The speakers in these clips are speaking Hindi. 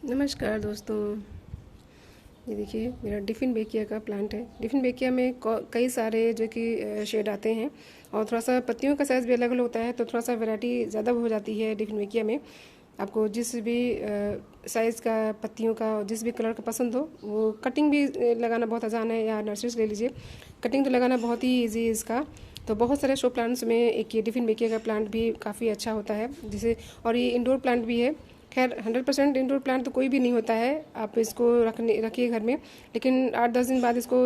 नमस्कार दोस्तों। ये देखिए मेरा डिफ़िन बेकिया का प्लांट है। डिफ़िन बेकिया में कई सारे जो कि शेड आते हैं और थोड़ा सा पत्तियों का साइज़ भी अलग अलग होता है, तो थोड़ा सा वैरायटी ज़्यादा हो जाती है डिफ़िन बेकिया में। आपको जिस भी साइज़ का पत्तियों का जिस भी कलर का पसंद हो, वो कटिंग भी लगाना बहुत आसान है, या नर्सरी से ले लीजिए। कटिंग तो लगाना बहुत ही ईजी है इसका। तो बहुत सारे शो प्लांट्स में एक ये डिफ़िन बेकिया का प्लांट भी काफ़ी अच्छा होता है, जिसे और ये इंडोर प्लांट भी है। खैर 100% इंडोर प्लांट तो कोई भी नहीं होता है, आप इसको रखिए घर में, लेकिन 8-10 दिन बाद इसको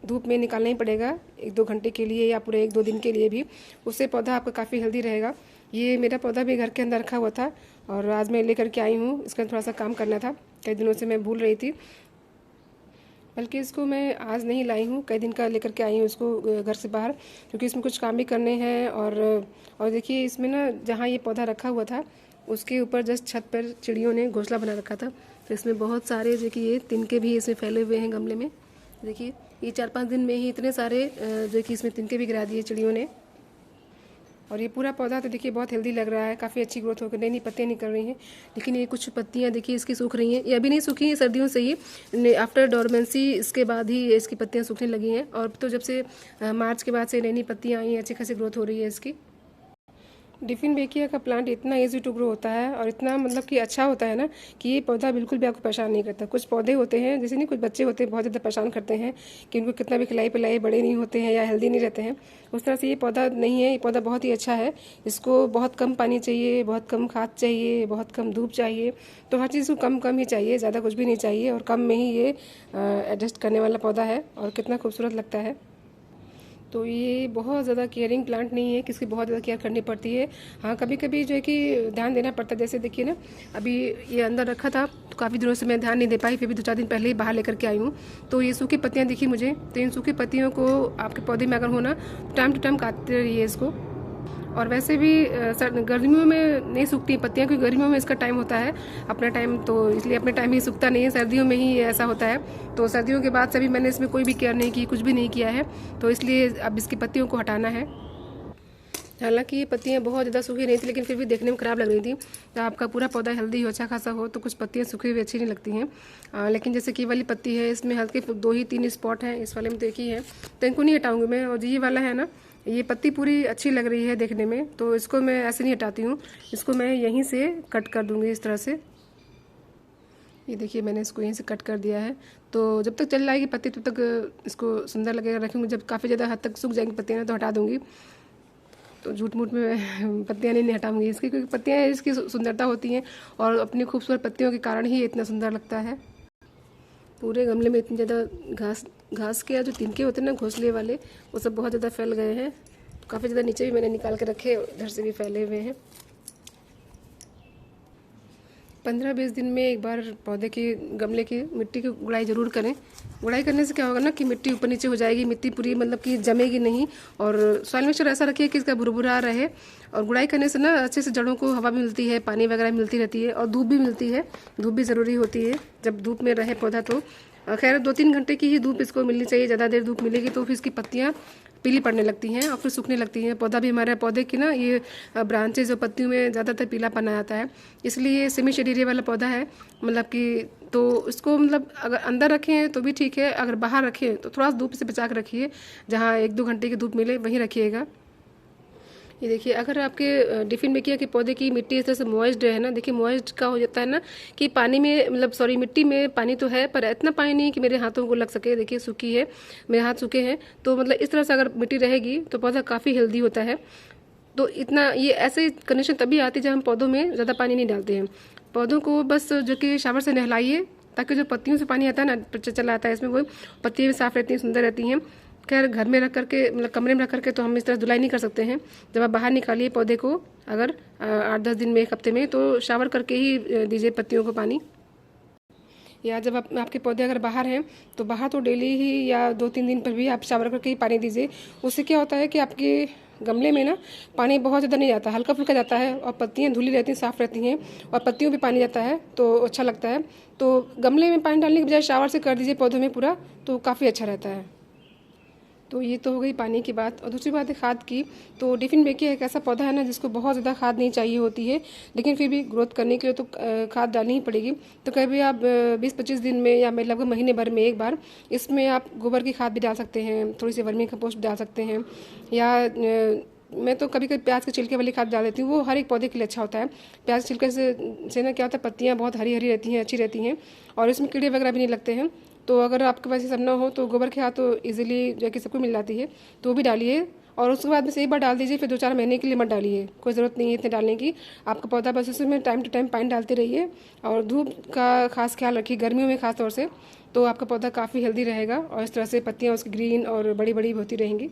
धूप में निकालना ही पड़ेगा, 1-2 घंटे के लिए या पूरे 1-2 दिन के लिए भी। उससे पौधा आपका काफ़ी हेल्दी रहेगा। ये मेरा पौधा भी घर के अंदर रखा हुआ था और आज मैं लेकर के आई हूँ। इसका थोड़ा सा काम करना था, कई दिनों से मैं भूल रही थी, बल्कि इसको मैं आज नहीं लाई हूँ, कई दिन का लेकर के आई हूँ इसको घर से बाहर, क्योंकि इसमें कुछ काम भी करने हैं। और देखिए इसमें ना, जहाँ ये पौधा रखा हुआ था उसके ऊपर जस्ट छत पर चिड़ियों ने घोंसला बना रखा था, तो इसमें बहुत सारे जो कि ये तिनके भी इसमें फैले हुए हैं गमले में। देखिए ये 4-5 दिन में ही इतने सारे जो कि इसमें तिनके भी गिरा दिए चिड़ियों ने। और ये पूरा पौधा तो देखिए बहुत हेल्दी लग रहा है, काफ़ी अच्छी ग्रोथ होकर नई नई पत्तियाँ निकल रही हैं। लेकिन ये कुछ पत्तियाँ देखिए इसकी सूख रही हैं, ये अभी नहीं सूखी हैं, सर्दियों से ही आफ्टर डोरमेंसी इसके बाद ही इसकी पत्तियाँ सूखने लगी हैं। और तो जब से मार्च के बाद से नई नई पत्तियाँ आई हैं, अच्छी खासी ग्रोथ हो रही है इसकी। डिफ़िन बेकिया का प्लांट इतना इजी टू ग्रो होता है और इतना मतलब कि अच्छा होता है ना, कि ये पौधा बिल्कुल भी आपको परेशान नहीं करता। कुछ पौधे होते हैं, जैसे नहीं, कुछ बच्चे होते हैं बहुत ज़्यादा परेशान करते हैं कि उनको कितना भी खिलाई पिलाई, बड़े नहीं होते हैं या हेल्दी नहीं रहते हैं। उस तरह से ये पौधा नहीं है, ये पौधा बहुत ही अच्छा है। इसको बहुत कम पानी चाहिए, बहुत कम खाद चाहिए, बहुत कम धूप चाहिए, तो हर चीज़ को कम कम ही चाहिए, ज़्यादा कुछ भी नहीं चाहिए, और कम में ही ये एडजस्ट करने वाला पौधा है। और कितना खूबसूरत लगता है। तो ये बहुत ज़्यादा केयरिंग प्लांट नहीं है कि इसकी बहुत ज़्यादा केयर करनी पड़ती है। हाँ, कभी कभी जो है कि ध्यान देना पड़ता है। जैसे देखिए ना, अभी ये अंदर रखा था तो काफ़ी दिनों से मैं ध्यान नहीं दे पाई, फिर भी 2-4 दिन पहले ही बाहर लेकर के आई हूँ। तो ये सूखी पत्तियाँ दिखी मुझे, तो इन सूखी पत्तियों को आपके पौधे में अगर हो ना, टाइम टू टाइम काटते रहिए इसको। और वैसे भी गर्मियों में नहीं सूखती पत्तियाँ, क्योंकि गर्मियों में इसका टाइम होता है अपना टाइम, तो इसलिए अपने टाइम ही सूखता नहीं है, सर्दियों में ही ऐसा होता है। तो सर्दियों के बाद से भी मैंने इसमें कोई भी केयर नहीं की, कुछ भी नहीं किया है, तो इसलिए अब इसकी पत्तियों को हटाना है। हालांकि ये पत्तियाँ बहुत ज़्यादा सूखी नहीं थी, लेकिन फिर भी देखने में ख़राब लग रही थी। तो आपका पूरा पौधा हेल्दी हो, अच्छा खासा हो, तो कुछ पत्तियाँ सूखी हुई अच्छी नहीं लगती हैं। लेकिन जैसे कि वाली पत्ती है, इसमें हल्के 2 ही 3 स्पॉट हैं, इस वाले में तो एक ही है, तो इनको नहीं हटाऊंगी मैं। और ये वाला है ना, ये पत्ती पूरी अच्छी लग रही है देखने में, तो इसको मैं ऐसे नहीं हटाती हूँ, इसको मैं यहीं से कट कर दूँगी इस तरह से। ये देखिए मैंने इसको यहीं से कट कर दिया है। तो जब तक चल जाएगी पत्ती तब तक इसको सुंदर लगेगा रखूँगी। जब काफ़ी ज़्यादा हद तक सूख जाएंगी पत्तियाँ ना, तो हटा दूँगी। तो झूठ मूठ में पत्तियाँ नहीं हटाऊंगी इसकी, क्योंकि पत्तियाँ इसकी सुंदरता होती हैं, और अपनी खूबसूरत पत्तियों के कारण ही इतना सुंदर लगता है। पूरे गमले में इतनी ज़्यादा घास घास के जो तिनके होते हैं ना, घोंसले वाले, वो सब बहुत ज़्यादा फैल गए हैं। काफ़ी ज़्यादा नीचे भी मैंने निकाल के रखे, इधर से भी फैले हुए हैं। 15-20 दिन में एक बार पौधे की गमले की मिट्टी की गुड़ाई ज़रूर करें। गुड़ाई करने से क्या होगा ना, कि मिट्टी ऊपर नीचे हो जाएगी, मिट्टी पूरी मतलब कि जमेगी नहीं। और सॉइल मिक्सचर ऐसा रखिए कि इसका भुरभुरा रहे। और गुड़ाई करने से ना अच्छे से जड़ों को हवा भी मिलती है, पानी वगैरह मिलती रहती है, और धूप भी मिलती है। धूप भी ज़रूरी होती है, जब धूप में रहे पौधा तो। खैर 2-3 घंटे की ही धूप इसको मिलनी चाहिए, ज़्यादा देर धूप मिलेगी तो फिर इसकी पत्तियाँ पीली पड़ने लगती हैं और फिर सूखने लगती हैं। पौधा भी, हमारे पौधे की ना ये ब्रांचेज और पत्तियों में ज़्यादातर पीलापन आ जाता है, इसलिए सेमी शेड एरिया वाला पौधा है, मतलब कि तो इसको मतलब अगर अंदर रखें तो भी ठीक है, अगर बाहर रखें तो थोड़ा सा धूप से बचा कर रखिए, जहाँ 1-2 घंटे की धूप मिले वहीं रखिएगा। ये देखिए, अगर आपके डिफिन बेकिया के पौधे की मिट्टी इस तरह से मॉइस्ड है ना, देखिए मॉइस्ड का हो जाता है ना, कि पानी में मतलब सॉरी मिट्टी में पानी तो है, पर इतना पानी नहीं कि मेरे हाथों को लग सके। देखिए सूखी है, मेरे हाथ सूखे हैं, तो मतलब इस तरह से अगर मिट्टी रहेगी तो पौधा काफ़ी हेल्दी होता है। तो इतना ये ऐसे कंडीशन तभी आती है जब हम पौधों में ज़्यादा पानी नहीं डालते हैं। पौधों को बस जो कि शावर से नहलाइए, ताकि जो पत्तियों से पानी आता है ना, चला आता है इसमें, वो पत्तियाँ भी साफ़ रहती हैं, सुंदर रहती हैं। खैर घर में रख करके, मतलब कमरे में रख करके तो हम इस तरह धुलाई नहीं कर सकते हैं। जब आप बाहर निकालिए पौधे को, अगर 8-10 दिन में, 1 हफ्ते में, तो शावर करके ही दीजिए पत्तियों को पानी। या जब आपके पौधे अगर बाहर हैं तो बाहर तो डेली ही या 2-3 दिन पर भी आप शावर करके ही पानी दीजिए। उससे क्या होता है कि आपके गमले में ना पानी बहुत ज़्यादा नहीं जाता, हल्का फुल्का जाता है, और पत्तियाँ धुली रहती हैं, साफ़ रहती हैं, और पत्तियों में पानी जाता है तो अच्छा लगता है। तो गमले में पानी डालने के बजाय शावर से कर दीजिए पौधों में पूरा, तो काफ़ी अच्छा रहता है। तो ये तो हो गई पानी की बात। और दूसरी बात है खाद की। तो डिफिन बेकिया एक ऐसा पौधा है ना जिसको बहुत ज़्यादा खाद नहीं चाहिए होती है, लेकिन फिर भी ग्रोथ करने के लिए तो खाद डालनी ही पड़ेगी। तो कभी आप 20-25 दिन में या मैं लगभग महीने भर में एक बार इसमें आप गोबर की खाद भी डाल सकते हैं, थोड़ी सी वर्मी कंपोस्ट डाल सकते हैं, या मैं तो कभी कभी प्याज के छिलके वाली खाद डाल देती हूँ। वो हर एक पौधे के लिए अच्छा होता है। प्याज के छिलके से ना क्या होता है, पत्तियाँ बहुत हरी हरी रहती हैं, अच्छी रहती हैं, और इसमें कीड़े वगैरह भी नहीं लगते हैं। तो अगर आपके पास ये सब ना हो तो गोबर की खाद तो इजीली जो कि सबको मिल जाती है, तो वो भी डालिए। और उसके बाद बस एक बार डाल दीजिए, फिर 2-4 महीने के लिए मत डालिए, कोई ज़रूरत नहीं है इतने डालने की। आपका पौधा बस उसमें टाइम टू टाइम पानी डालते रहिए, और धूप का खास ख्याल रखिए गर्मियों में खास तौर से। तो आपका पौधा काफ़ी हेल्दी रहेगा और इस तरह से पत्तियाँ उसकी ग्रीन और बड़ी बड़ी होती रहेंगी।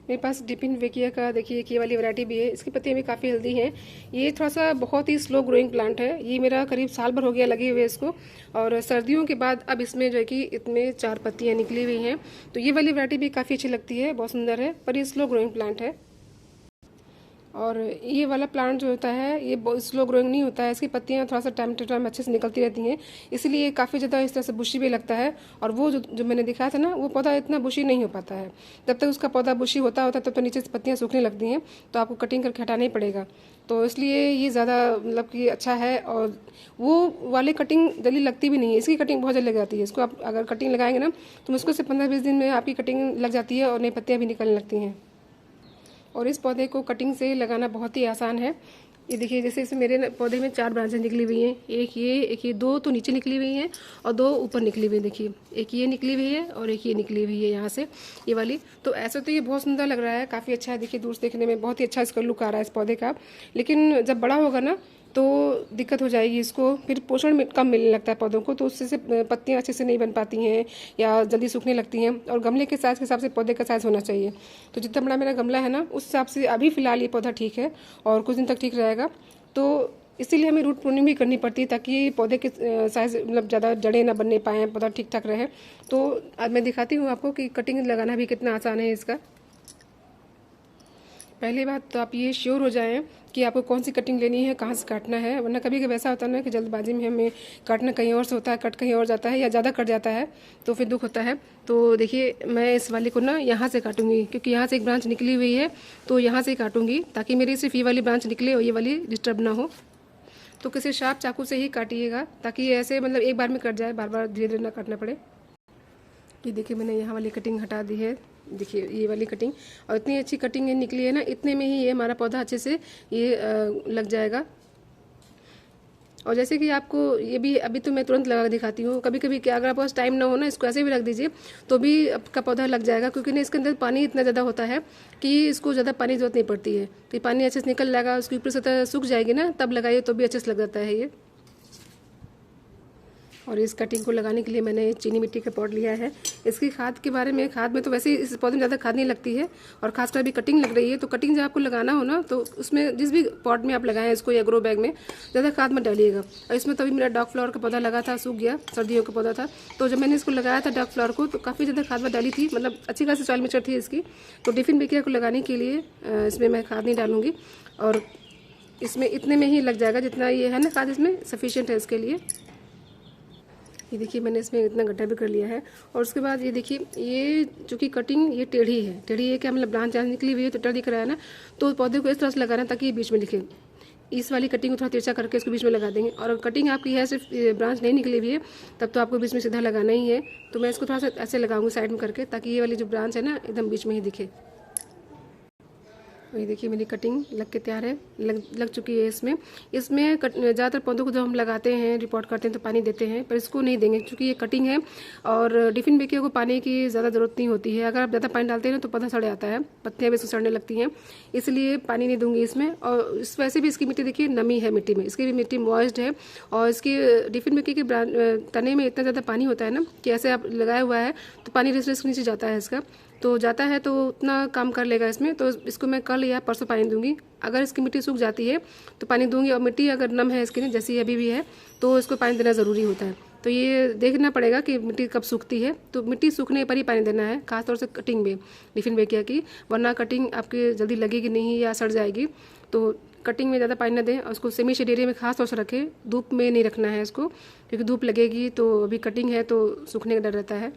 मेरे पास डिपिन वेकिया का देखिए ये वाली वैरायटी भी है। इसकी पत्तियाँ भी काफ़ी हेल्दी हैं। ये थोड़ा सा बहुत ही स्लो ग्रोइंग प्लांट है। ये मेरा करीब साल भर हो गया लगे हुए इसको, और सर्दियों के बाद अब इसमें जो है कि इतने 4 पत्तियाँ निकली हुई हैं। तो ये वाली वैरायटी भी काफ़ी अच्छी लगती है, बहुत सुंदर है, पर ये स्लो ग्रोइंग प्लांट है। और ये वाला प्लांट जो होता है ये बहुत स्लो ग्रोइंग नहीं होता है। इसकी पत्तियाँ थोड़ा सा टाइम टू टाइम अच्छे से निकलती रहती हैं, इसलिए काफ़ी ज़्यादा इस तरह से बुशी भी लगता है। और वो जो मैंने दिखाया था ना, वो पौधा इतना बुशी नहीं हो पाता है। जब तक उसका पौधा बुशी होता है तब तो नीचे से पत्तियाँ सूखने लगती हैं, तो आपको कटिंग करके हटाना ही पड़ेगा। तो इसलिए ये ज़्यादा मतलब कि अच्छा है। और वो वाली कटिंग जल्दी लगती भी नहीं है, इसकी कटिंग बहुत जल्दी लग जाती है। इसको आप अगर कटिंग लगाएंगे ना तो मुश्किल से 15-20 दिन में आपकी कटिंग लग जाती है और नई पत्तियाँ भी निकलने लगती हैं। और इस पौधे को कटिंग से लगाना बहुत ही आसान है। ये देखिए, जैसे इसमें मेरे पौधे में 4 ब्रांचें निकली हुई हैं, एक ये 2 तो नीचे निकली हुई हैं और 2 ऊपर निकली हुई हैं। देखिए, एक ये निकली हुई है और एक ये निकली हुई है यहाँ से, ये वाली। तो ऐसे तो ये बहुत सुंदर लग रहा है, काफ़ी अच्छा है। देखिए दूर से देखने में बहुत ही अच्छा इसका लुक आ रहा है इस पौधे का, लेकिन जब बड़ा होगा ना तो दिक्कत हो जाएगी इसको, फिर पोषण कम मिलने लगता है पौधों को, तो उससे से पत्तियाँ अच्छे से नहीं बन पाती हैं या जल्दी सूखने लगती हैं। और गमले के साइज़ के हिसाब से पौधे का साइज़ होना चाहिए। तो जितना बड़ा मेरा गमला है ना उस हिसाब से अभी फ़िलहाल ये पौधा ठीक है और कुछ दिन तक ठीक रहेगा। तो इसीलिए हमें रूट प्रूनिंग भी करनी पड़ती है, ताकि पौधे के साइज़ मतलब ज़्यादा जड़ें ना बनने पाएँ, पौधा ठीक ठाक रहे। तो आज मैं दिखाती हूँ आपको कि कटिंग लगाना भी कितना आसान है इसका। पहली बात तो आप ये श्योर हो जाएं कि आपको कौन सी कटिंग लेनी है, कहाँ से काटना है, वरना कभी कभी ऐसा होता है ना कि जल्दबाजी में हमें काटना कहीं और से होता है, कट कहीं और जाता है या ज़्यादा कट जाता है, तो फिर दुख होता है। तो देखिए, मैं इस वाली को ना यहाँ से काटूंगी, क्योंकि यहाँ से एक ब्रांच निकली हुई है, तो यहाँ से काटूंगी ताकि मेरी सिर्फ ये वाली ब्रांच निकले और ये वाली डिस्टर्ब ना हो। तो किसी शार्प चाकू से ही काटिएगा, ताकि ये ऐसे मतलब एक बार में कट जाए, बार बार धीरे धीरे ना काटना पड़े। ये देखिए, मैंने यहाँ वाली कटिंग हटा दी है। देखिए ये वाली कटिंग, और इतनी अच्छी कटिंग निकली है ना, इतने में ही ये हमारा पौधा अच्छे से ये लग जाएगा। और जैसे कि आपको ये भी अभी तो मैं तुरंत लगा के दिखाती हूँ, कभी कभी क्या अगर आपके पास टाइम ना हो ना, इसको ऐसे भी रख दीजिए तो भी आपका पौधा लग जाएगा, क्योंकि ना इसके अंदर पानी इतना ज़्यादा होता है कि इसको ज़्यादा पानी की जरूरत नहीं पड़ती है। तो ये पानी अच्छे से निकल जाएगा, उसकी ऊपर सतह सूख जाएगी ना, तब लगाइए तो भी अच्छे से लग जाता है ये। और इस कटिंग को लगाने के लिए मैंने चीनी मिट्टी का पॉट लिया है। इसकी खाद के बारे में, खाद में तो वैसे ही इस पौधे में ज़्यादा खाद नहीं लगती है, और खासकर अभी कटिंग लग रही है, तो कटिंग जब आपको लगाना हो ना तो उसमें जिस भी पॉट में आप लगाएं इसको या ग्रो बैग में, ज़्यादा खाद मत डालिएगा। और इसमें तभी मेरा डॉग फ्लावर का पौधा लगा था, सूख गया, सर्दियों का पौधा था। तो जब मैंने इसको लगाया था डॉग फ्लावर को, तो काफ़ी ज़्यादा खाद में डाली थी, मतलब अच्छी खासी सॉइल मिक्सचर थी इसकी। तो डिफिन बेकिया को लगाने के लिए इसमें मैं खाद नहीं डालूंगी, और इसमें इतने में ही लग जाएगा जितना ये है ना, खाद इसमें सफिशिएंट है इसके लिए। ये देखिए, मैंने इसमें इतना गड्ढा भी कर लिया है। और उसके बाद ये देखिए, ये चूँकि कटिंग ये टेढ़ी है, टेढ़ी है क्या मतलब ब्रांच जहाँ निकली हुई है तो टेढ़ा दिख रहा है ना, तो पौधे को इस तरह से लगाना ताकि ये बीच में दिखे। इस वाली कटिंग को थोड़ा तिरछा करके इसको बीच में लगा देंगे। और कटिंग आपकी है सिर्फ ब्रांच नहीं निकली हुई है, तब तो आपको बीच में सीधा लगाना ही है। तो मैं इसको थोड़ा सा ऐसे लगाऊंगी साइड में करके, ताकि ये वाली जो ब्रांच है ना एकदम बीच में ही दिखे। ये देखिए, मेरी कटिंग लग के तैयार है, लग चुकी है। इसमें ज़्यादातर पौधों को जब हम लगाते हैं, रिपोर्ट करते हैं तो पानी देते हैं, पर इसको नहीं देंगे क्योंकि ये कटिंग है और डिफिन बेकिया को पानी की ज़्यादा ज़रूरत नहीं होती है। अगर आप ज़्यादा पानी डालते हैं ना तो पौधा सड़ जाता है, पत्तियाँ भी इसको सड़ने लगती हैं, इसलिए पानी नहीं दूंगी इसमें। और इस वैसे भी इसकी मिट्टी देखिए नमी है मिट्टी में, इसकी भी मिट्टी मॉइस्ड है। और इसकी डिफिन बेकिया के तने में इतना ज़्यादा पानी होता है ना कि ऐसे आप लगाया हुआ है तो पानी रिस रिस नीचे जाता है इसका, तो जाता है तो उतना काम कर लेगा इसमें। तो इसको मैं कल या परसों पानी दूंगी। अगर इसकी मिट्टी सूख जाती है तो पानी दूंगी, और मिट्टी अगर नम है इसकी जैसी अभी भी है तो इसको पानी देना ज़रूरी होता है। तो ये देखना पड़ेगा कि मिट्टी कब सूखती है, तो मिट्टी सूखने पर ही पानी देना है, खासतौर से कटिंग में डिफिन बेकिया की, वरना कटिंग आपकी जल्दी लगेगी नहीं या सड़ जाएगी। तो कटिंग में ज़्यादा पानी न दें और उसको सेमी शेड एरिया में खास तौर से रखें, धूप में नहीं रखना है इसको, क्योंकि धूप लगेगी तो अभी कटिंग है तो सूखने का डर रहता है।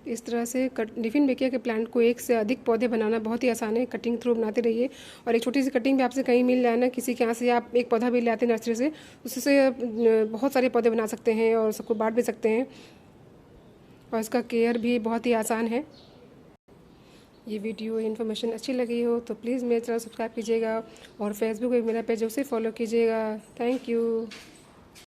इस तरह से डिफिन बेकिया के प्लांट को एक से अधिक पौधे बनाना बहुत ही आसान है। कटिंग थ्रू बनाते रहिए और एक छोटी सी कटिंग भी आपसे कहीं मिल जाए ना, किसी के यहाँ से आप एक पौधा भी ले आते हैं नर्सरी से, उससे बहुत सारे पौधे बना सकते हैं और सबको बांट भी सकते हैं और इसका केयर भी बहुत ही आसान है। ये वीडियो इन्फॉर्मेशन अच्छी लगी हो तो प्लीज़ मेरे चैनल सब्सक्राइब कीजिएगा और फेसबुक पे मेरा पेज उसे फॉलो कीजिएगा। Thank you.